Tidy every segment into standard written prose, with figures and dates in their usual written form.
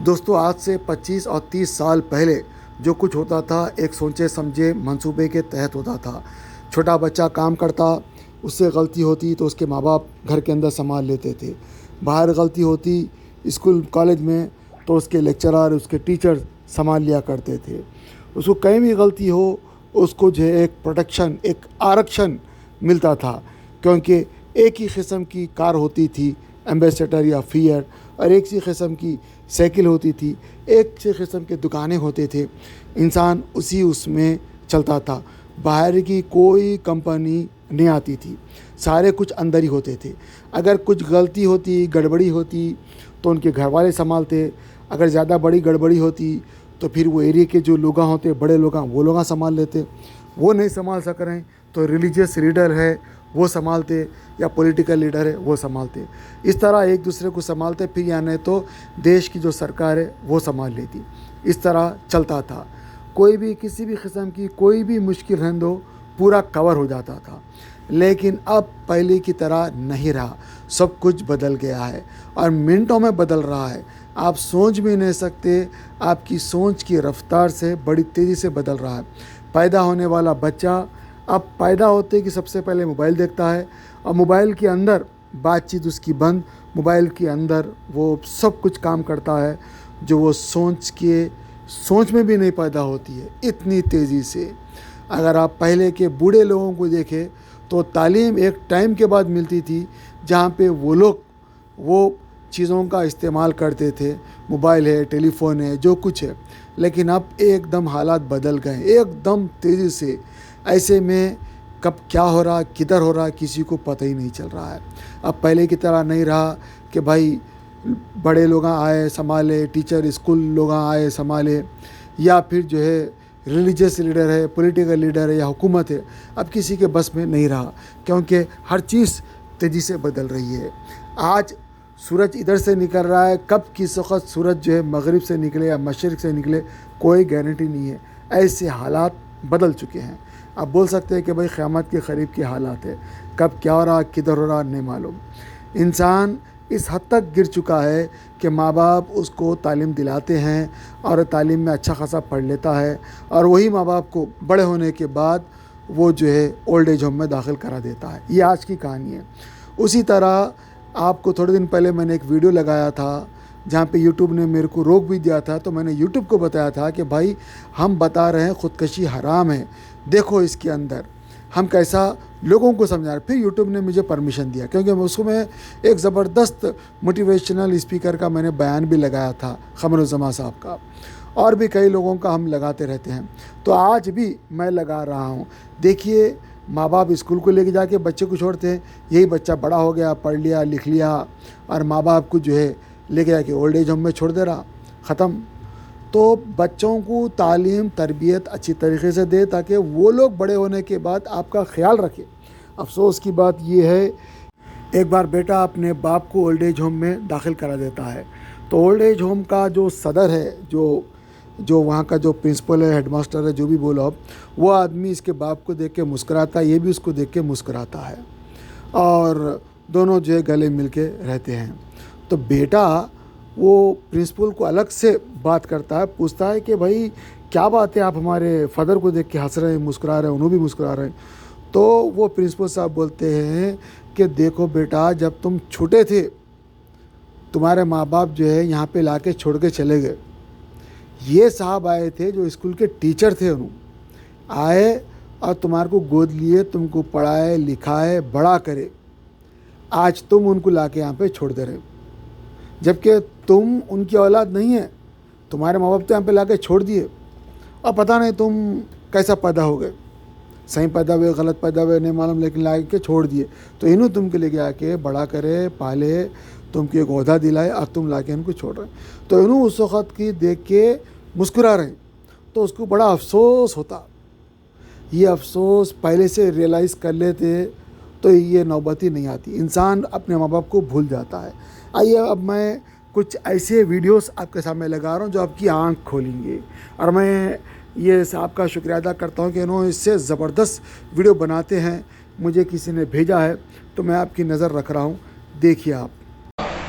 دوستو آج سے 25 اور 30 سال پہلے جو کچھ ہوتا تھا ایک سوچے سمجھے منصوبے کے تحت ہوتا تھا. چھوٹا بچہ کام کرتا, اس سے غلطی ہوتی تو اس کے ماں باپ گھر کے اندر سنبھال لیتے تھے. باہر غلطی ہوتی اسکول کالج میں تو اس کے لیکچرر اس کے ٹیچر سنبھال لیا کرتے تھے. اس کو کہیں بھی غلطی ہو اس کو جو ہے ایک پروٹیکشن ایک آرکشن ملتا تھا, کیونکہ ایک ہی قسم کی کار ہوتی تھی ایمبیسیڈر یا فیئر, اور ایک سی قسم کی سائیکل ہوتی تھی, ایک سی قسم کے دکانیں ہوتے تھے. انسان اس میں چلتا تھا. باہر کی کوئی کمپنی نہیں آتی تھی, سارے کچھ اندر ہی ہوتے تھے. اگر کچھ غلطی ہوتی گڑبڑی ہوتی تو ان کے گھر والے سنبھالتے. اگر زیادہ بڑی گڑبڑی ہوتی تو پھر وہ ایریے کے جو لوگ ہوتے بڑے لوگ وہ لوگ سنبھال لیتے. وہ نہیں سنبھال سک رہے ہیں تو ریلیجیس لیڈر ہے وہ سنبھالتے, یا پولیٹیکل لیڈر ہے وہ سنبھالتے. اس طرح ایک دوسرے کو سنبھالتے. پھر یا نہیں تو دیش کی جو سرکار ہے وہ سنبھال لیتی. اس طرح چلتا تھا. کوئی بھی کسی بھی قسم کی کوئی بھی مشکل رہن دو پورا کور ہو جاتا تھا. لیکن اب پہلے کی طرح نہیں رہا. سب کچھ بدل گیا ہے اور منٹوں میں بدل رہا ہے. آپ سوچ بھی نہیں سکتے, آپ کی سوچ کی رفتار سے بڑی تیزی سے بدل رہا ہے. پیدا ہونے والا بچہ اب پیدا ہوتے کہ سب سے پہلے موبائل دیکھتا ہے, اور موبائل کے اندر بات چیت اس کی بند. موبائل کے اندر وہ سب کچھ کام کرتا ہے جو وہ سوچ میں بھی نہیں پیدا ہوتی ہے اتنی تیزی سے. اگر آپ پہلے کے بوڑھے لوگوں کو دیکھیں تو تعلیم ایک ٹائم کے بعد ملتی تھی جہاں پہ وہ لوگ وہ چیزوں کا استعمال کرتے تھے. موبائل ہے, ٹیلی فون ہے, جو کچھ ہے. لیکن اب ایک دم حالات بدل گئے ایک دم تیزی سے. ایسے میں کب کیا ہو رہا کدھر ہو رہا کسی کو پتہ ہی نہیں چل رہا ہے. اب پہلے کی طرح نہیں رہا کہ بھائی بڑے لوگ آئے سنبھالے, ٹیچر اسکول لوگ آئے سنبھالے, یا پھر جو ہے ریلیجیس لیڈر ہے پولیٹیکل لیڈر ہے یا حکومت ہے. اب کسی کے بس میں نہیں رہا کیونکہ ہر چیز تیزی سے بدل رہی ہے. آج سورج ادھر سے نکل رہا ہے, کب کس وقت سورج جو ہے مغرب سے نکلے یا مشرق سے نکلے کوئی گارنٹی نہیں ہے. ایسے حالات بدل چکے ہیں. آپ بول سکتے ہیں کہ بھائی قیامت کے قریب کے حالات ہے, کب کیا ہو رہا کدھر ہو رہا نہیں معلوم. انسان اس حد تک گر چکا ہے کہ ماں باپ اس کو تعلیم دلاتے ہیں اور تعلیم میں اچھا خاصا پڑھ لیتا ہے, اور وہی ماں باپ کو بڑے ہونے کے بعد وہ جو ہے اولڈ ایج ہوم میں داخل کرا دیتا ہے. یہ آج کی کہانی ہے. اسی طرح آپ کو تھوڑے دن پہلے میں نے ایک ویڈیو لگایا تھا جہاں پہ یوٹیوب نے میرے کو روک بھی دیا تھا. تو میں نے یوٹیوب کو بتایا تھا کہ بھائی ہم بتا رہے ہیں خودکشی حرام ہے, دیکھو اس کے اندر ہم کیسا لوگوں کو سمجھا رہے. پھر یوٹیوب نے مجھے پرمیشن دیا کیونکہ اس کو میں ایک زبردست موٹیویشنل اسپیکر کا میں نے بیان بھی لگایا تھا, قمر الزمان صاحب کا, اور بھی کئی لوگوں کا ہم لگاتے رہتے ہیں. تو آج بھی میں لگا رہا ہوں. دیکھیے ماں باپ اسکول کو لے کے جا کے بچے کو چھوڑتے ہیں, یہی بچہ بڑا ہو گیا پڑھ لیا لکھ لیا, اور ماں باپ کو جو ہے لے کے جا کے اولڈ ایج ہوم میں چھوڑ دے رہا, ختم. تو بچوں کو تعلیم تربیت اچھی طریقے سے دے تاکہ وہ لوگ بڑے ہونے کے بعد آپ کا خیال رکھے. افسوس کی بات یہ ہے ایک بار بیٹا اپنے باپ کو اولڈ ایج ہوم میں داخل کرا دیتا ہے تو اولڈ ایج ہوم کا جو صدر ہے جو وہاں کا جو پرنسپل ہے ہیڈ ماسٹر ہے جو بھی بولو, وہ آدمی اس کے باپ کو دیکھ کے مسکراتا ہے, یہ بھی اس کو دیکھ کے مسکراتا ہے, اور دونوں جو ہے گلے مل کے رہتے ہیں. تو بیٹا وہ پرنسپل کو الگ سے بات کرتا ہے, پوچھتا ہے کہ بھائی کیا بات ہے آپ ہمارے فادر کو دیکھ کے ہنس رہے ہیں مسکرا رہے ہیں, انہوں بھی مسکرا رہے ہیں. تو وہ پرنسپل صاحب بولتے ہیں کہ دیکھو بیٹا جب تم چھوٹے تھے تمہارے ماں باپ جو ہے یہاں پہ لا کے چھوڑ کے چلے گئے. یہ صاحب آئے تھے جو اسکول کے ٹیچر تھے, انہوں آئے اور تمہارے کو گود لیے, تم کو پڑھائے لکھائے بڑا کرے. آج تم ان کو لا کے یہاں پہ چھوڑ دے رہے ہو جبکہ تم ان کی اولاد نہیں ہے. تمہارے ماں باپ تو یہاں پہ لا کے چھوڑ دیے, اور پتہ نہیں تم کیسا پیدا ہو گئے, صحیح پیدا ہوئے غلط پیدا ہوئے نہیں معلوم, لیکن لا کے چھوڑ دیے. تو انہوں تم کے لے کے آ کے بڑا کرے پالے, تم کو ایک عہدہ دلائے, اور تم لا کے ان کو چھوڑ رہے ہیں. تو انہوں اس وقت کی دیکھ کے مسکرا رہے ہیں. تو اس کو بڑا افسوس ہوتا. یہ افسوس پہلے سے ریئلائز کر لیتے تو یہ نوبت ہی نہیں آتی. انسان اپنے ماں باپ کو بھول جاتا ہے. آئیے اب میں کچھ ایسے ویڈیوز آپ کے سامنے لگا رہا ہوں جو آپ کی آنکھ کھولیں گے, اور میں یہ صاحب کا شکریہ ادا کرتا ہوں کہ انہوں اس سے زبردست ویڈیو بناتے ہیں. مجھے کسی نے بھیجا ہے تو میں آپ کی نظر رکھ رہا ہوں, دیکھیے آپ.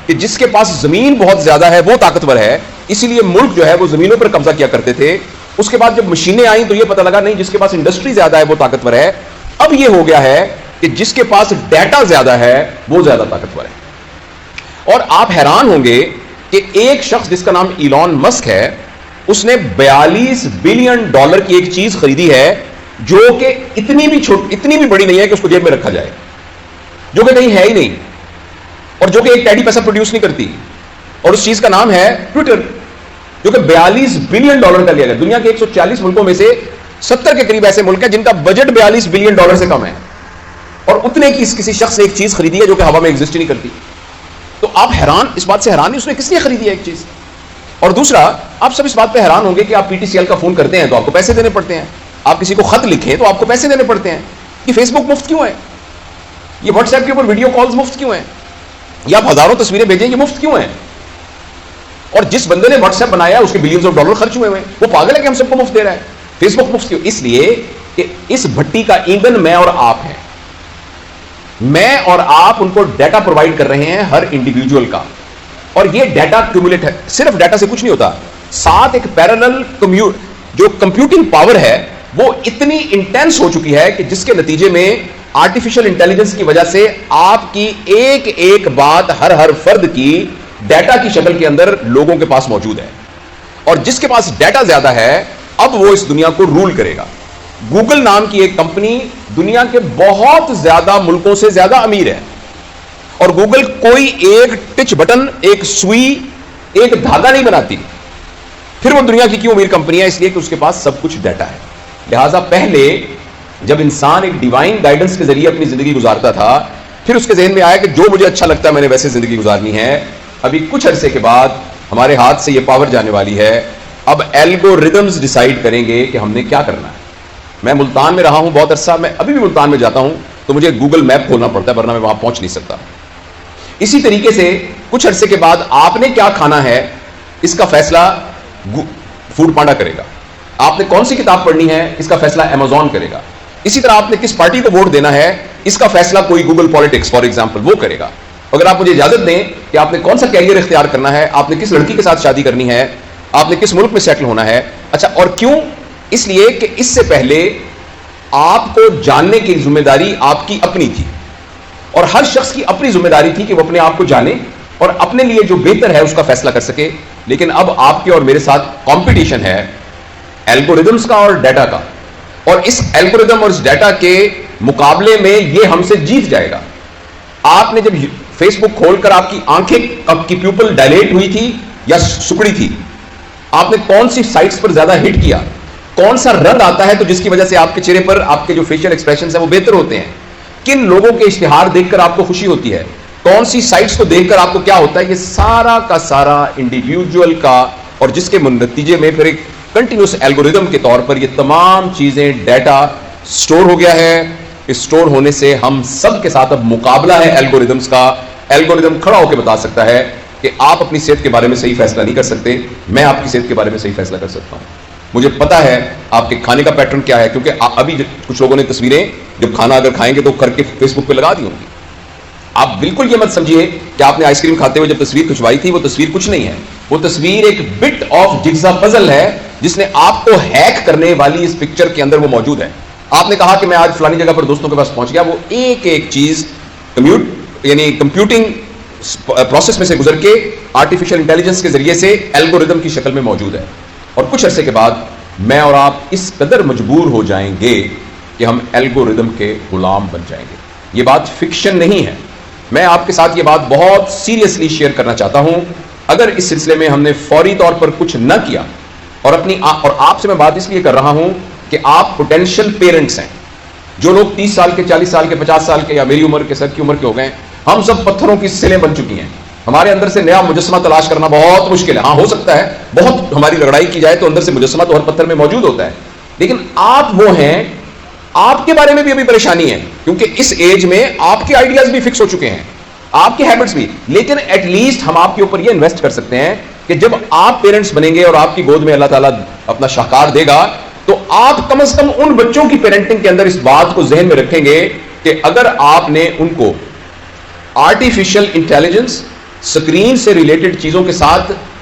کہ جس کے پاس زمین بہت زیادہ ہے وہ طاقتور ہے, اسی لیے ملک جو ہے وہ زمینوں پر قبضہ کیا کرتے تھے. اس کے بعد جب مشینیں آئیں تو یہ پتہ لگا نہیں جس کے پاس انڈسٹری زیادہ ہے وہ طاقتور ہے. اب یہ ہو گیا ہے کہ جس کے پاس ڈیٹا زیادہ ہے وہ زیادہ طاقتور ہے. اور آپ حیران ہوں گے کہ ایک شخص جس کا نام ایلون مسک ہے, اس نے $42 بلین کی ایک چیز خریدی ہے جو کہ اتنی بھی بڑی نہیں ہے کہ اس کو جیب میں رکھا جائے, جو کہ کہیں ہے ہی نہیں, اور جو کہ ایک ٹیڈی پیسہ پروڈیوس نہیں کرتی, اور اس چیز کا نام ہے ٹویٹر, جو کہ $42 بلین کا لیا گیا. دنیا کے 140 ملکوں میں سے 70 کے قریب ایسے ملک ہیں جن کا بجٹ $42 بلین سے کم ہے, اور اتنے کی کسی شخص نے ایک چیز خریدی ہے جو کہ ہوا میں ایگزسٹ نہیں کرتی. تو آپ حیران, اس بات سے حیران نہیں اس نے کس لیے خریدی ہے ایک چیز. اور دوسرا, آپ سب اس بات پہ حیران ہوں گے کہ آپ PTCL کا فون کرتے ہیں تو آپ کو پیسے دینے پڑتے ہیں, آپ کسی کو خط لکھیں تو آپ کو پیسے دینے پڑتے ہیں. یہ فیس بک مفت کیوں ہے؟ یہ واٹس ایپ کے اوپر ویڈیو کالز مفت کیوں ہیں؟ یا آپ ہزاروں تصویریں بھیجیں, یہ مفت کیوں ہیں؟ اور جس بندے نے واٹس ایپ بنایا اس کے بلینز آف ڈالر خرچ ہوئے ہیں, وہ پاگل ہے کہ ہم سب کو مفت دے رہا ہے. فیس بک مفت کیوں؟ اس لیے کہ اس بھٹی کا ایندھن میں اور آپ ہیں. میں اور آپ ان کو ڈیٹا پرووائڈ کر رہے ہیں ہر انڈیویجول کا, اور یہ ڈیٹا کیومولیٹ ہے. صرف ڈیٹا سے کچھ نہیں ہوتا, ساتھ ایک پیرالل جو کمپیوٹنگ پاور ہے وہ اتنی انٹینس ہو چکی ہے کہ جس کے نتیجے میں آرٹیفیشل انٹیلیجنس کی وجہ سے آپ کی ایک بات ہر فرد کی ڈیٹا کی شکل کے اندر لوگوں کے پاس موجود ہے. اور جس کے پاس ڈیٹا زیادہ ہے اب وہ اس دنیا کو رول کرے گا. گوگل نام کی ایک کمپنی دنیا کے بہت زیادہ ملکوں سے زیادہ امیر ہے, اور گوگل کوئی ایک ٹچ بٹن, ایک سوئی, ایک دھاگا نہیں بناتی. پھر وہ دنیا کی کیوں امیر کمپنی ہے؟ اس لیے کہ اس کے پاس سب کچھ ڈیٹا ہے. لہذا پہلے جب انسان ایک ڈیوائن گائیڈنس کے ذریعے اپنی زندگی گزارتا تھا, پھر اس کے ذہن میں آیا کہ جو مجھے اچھا لگتا ہے میں نے ویسے زندگی گزارنی ہے. ابھی کچھ عرصے کے بعد ہمارے ہاتھ سے یہ پاور جانے والی ہے. اب الگوریدمز ڈیسائیڈ کریں گے کہ ہم نے کیا کرنا ہے. میں ملتان میں رہا ہوں بہت عرصہ, میں ابھی بھی ملتان میں جاتا ہوں تو مجھے گوگل میپ کھولنا پڑتا ہے ورنہ میں وہاں پہنچ نہیں سکتا. اسی طریقے سے کچھ عرصے کے بعد آپ نے کیا کھانا ہے اس کا فیصلہ فوڈ پانڈا کرے گا. آپ نے کون سی کتاب پڑھنی ہے اس کا فیصلہ Amazon کرے گا. اسی طرح آپ نے کس پارٹی کو ووٹ دینا ہے اس کا فیصلہ کوئی گوگل پالیٹکس فار ایگزامپل وہ کرے گا. اگر آپ مجھے اجازت دیں کہ آپ نے کون سا کیریئر اختیار کرنا ہے, آپ نے کس لڑکی کے ساتھ شادی کرنی ہے, آپ نے کس ملک میں سیٹل ہونا ہے. اچھا, اور کیوں؟ اس لیے کہ اس سے پہلے آپ کو جاننے کی ذمہ داری آپ کی اپنی تھی, اور ہر شخص کی اپنی ذمہ داری تھی کہ وہ اپنے آپ کو جانے اور اپنے لیے جو بہتر ہے اس کا فیصلہ کر سکے. لیکن اب آپ کے اور میرے ساتھ کمپٹیشن ہے الگوریدمز کا اور ڈیٹا کا, اور اس الگوریدم اور اس ڈیٹا کے مقابلے میں یہ ہم سے جیت جائے گا. آپ نے جب فیس بک کھول کر آپ کی آنکھیں, آپ کی پیپل ڈائلیٹ ہوئی تھی یا سکڑی تھی, آپ نے کون سی سائٹس پر زیادہ ہٹ کیا, کون سا رنگ آتا ہے تو جس کی وجہ سے آپ کے چہرے پر آپ کے جو فیشل ایکسپریشنز ہیں وہ بہتر ہوتے ہیں, کن لوگوں کے اشتہار دیکھ کر آپ کو خوشی ہوتی ہے, کون سی سائٹس کو دیکھ کر آپ کو کیا ہوتا ہے, یہ سارا کا سارا انڈیویجول کا, اور جس کے نتیجے میں پھر ایک کنٹینیوس الگوریدم کے طور پر یہ تمام چیزیں ڈیٹا سٹور ہو گیا ہے. اس سٹور ہونے سے ہم سب کے ساتھ اب مقابلہ ہے الگوریدمز کا. الگوریدم کھڑا ہو کے بتا سکتا ہے کہ آپ اپنی صحت کے بارے میں صحیح فیصلہ نہیں کر سکتے, میں آپ کی صحت کے بارے میں صحیح فیصلہ کر سکتا ہوں. مجھے پتا ہے آپ کے کھانے کا پیٹرن کیا ہے, کیونکہ ابھی کچھ لوگوں نے تصویریں جب کھانا اگر کھائیں گے تو کر کے فیس بک پہ لگا دی ہوں گی. آپ بالکل یہ مت سمجھیے کہ آپ نے آئس کریم کھاتے ہوئے جب تصویر کھنچوائی تھی وہ تصویر کچھ نہیں ہے. وہ تصویر ایک بٹ آف جگزا پزل ہے جس نے آپ کو ہیک کرنے والی اس پکچر کے اندر وہ موجود ہے. آپ نے کہا کہ میں آج فلانی جگہ پر دوستوں کے پاس پہنچ گیا, وہ ایک چیز یعنی کمپیوٹنگ پروسیس میں سے گزر کے آرٹیفیشل انٹیلیجنس کے ذریعے سے الگوریدم کی شکل میں موجود ہے. اور کچھ عرصے کے بعد میں اور آپ اس قدر مجبور ہو جائیں گے کہ ہم الگوریدم کے غلام بن جائیں گے. یہ بات فکشن نہیں ہے, میں آپ کے ساتھ یہ بات بہت سیریسلی شیئر کرنا چاہتا ہوں. اگر اس سلسلے میں ہم نے فوری طور پر کچھ نہ کیا, اور آپ سے میں بات اس لیے کر رہا ہوں کہ آپ پوٹینشیل پیرنٹس ہیں, جو لوگ 30 سال کے, 40 سال کے, 50 سال کے یا میری عمر کے, سر کی عمر کے ہو گئے, ہم سب پتھروں کی سلیں بن چکی ہیں. ہمارے اندر سے نیا مجسمہ تلاش کرنا بہت مشکل ہے. ہاں ہو سکتا ہے بہت ہماری لڑائی کی جائے تو اندر سے مجسمہ تو ہر پتھر میں موجود ہوتا ہے, لیکن آپ وہ ہیں, آپ کے بارے میں بھی ابھی پریشانی ہے کیونکہ اس ایج میں آپ کے آئیڈیاز بھی فکس ہو چکے ہیں, آپ کے ہیبٹس بھی. لیکن ایٹ لیسٹ ہم آپ کے اوپر یہ انویسٹ کر سکتے ہیں کہ جب آپ پیرنٹس بنیں گے اور آپ کی گود میں اللہ تعالیٰ اپنا شاہکار دے گا تو آپ کم از کم ان بچوں کی پیرنٹنگ کے اندر اس بات کو ذہن میں رکھیں گے کہ اگر آپ نے ان کو آرٹیفیشل انٹیلیجنس, سکرین سے ریلیٹڈ چیزوں کے ساتھ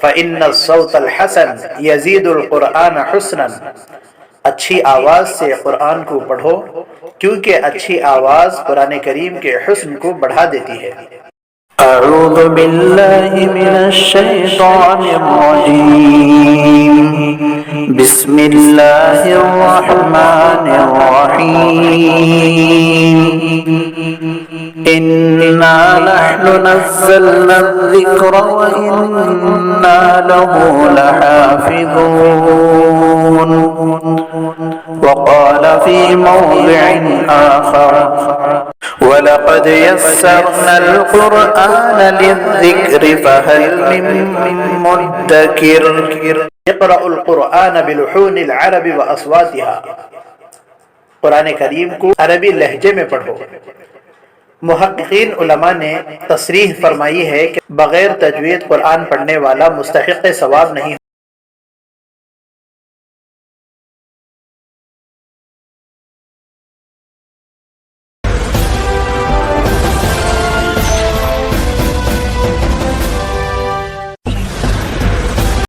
فإن الصوت الحسن يزيد القرآن حسنا، اچھی آواز سے قرآن کو پڑھو کیونکہ اچھی آواز قرآن کریم کے حسن کو بڑھا دیتی ہے۔ اعوذ باللہ من الشیطان الرجیم، بسم اللہ الرحمن الرحیم، انا نحن نزلنا الذکر وانا له لحافظون، وقال في موضع آخر وَلَقَدْ يَسَّرْنَا الْقُرْآنَ لِلذِّكْرِ فَهَلْ مِن مُّدَّكِرٍ اقرأ القرآن بلحون العرب وأصواتها، قرآن کریم کو عربی لہجے میں پڑھو۔ محققین علماء نے تصریح فرمائی ہے کہ بغیر تجوید قرآن پڑھنے والا مستحق ثواب نہیں